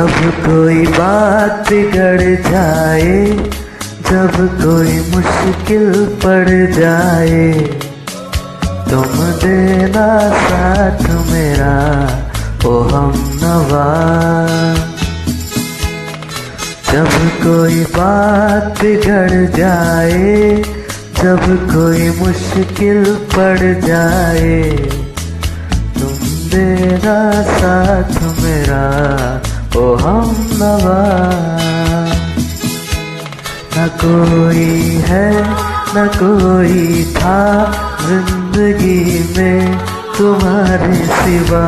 जब कोई बात बिगड़ जाए, जब कोई मुश्किल पड़ जाए, तुम देना साथ मेरा ओ हमनवा। जब कोई बात बिगड़ जाए, जब कोई मुश्किल पड़ जाए, तुम देना साथ मेरा ओ हमनवा। न कोई है न कोई था जिंदगी में तुम्हारे सिवा,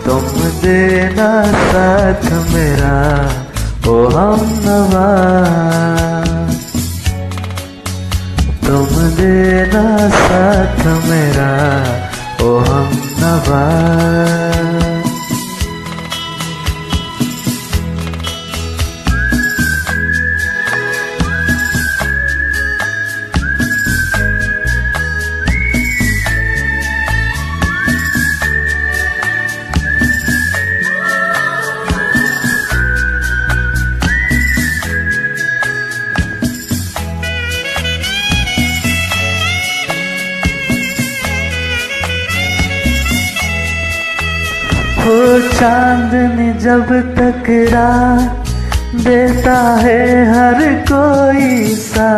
तुम देना साथ मेरा ओ हमनवा। तुम देना साथ मेरा ओ हमनवा। हो चांदनी जब टकरा देता है हर कोई सा,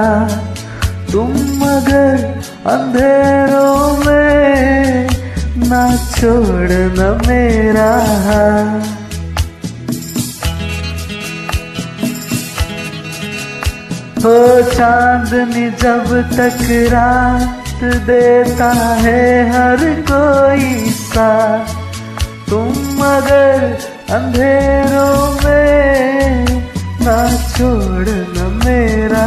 तुम मगर अंधेरों में ना छोड़ना मेरा हाथ। हो चांदनी जब टकरा देता है हर कोई सा, तुम मगर अंधेरों में ना छोड़ना मेरा।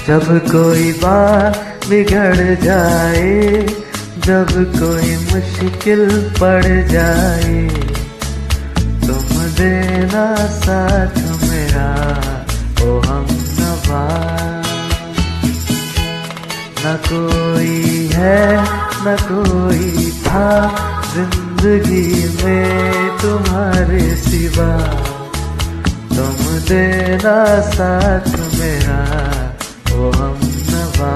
जब कोई बात बिगड़ जाए, जब कोई मुश्किल पड़ जाए, तुम देना साथ मेरा ओ हमनवा। न कोई है न कोई था जिंदगी में तुम्हारे सिवा, तुम देना साथ मेरा ओ हमनवा।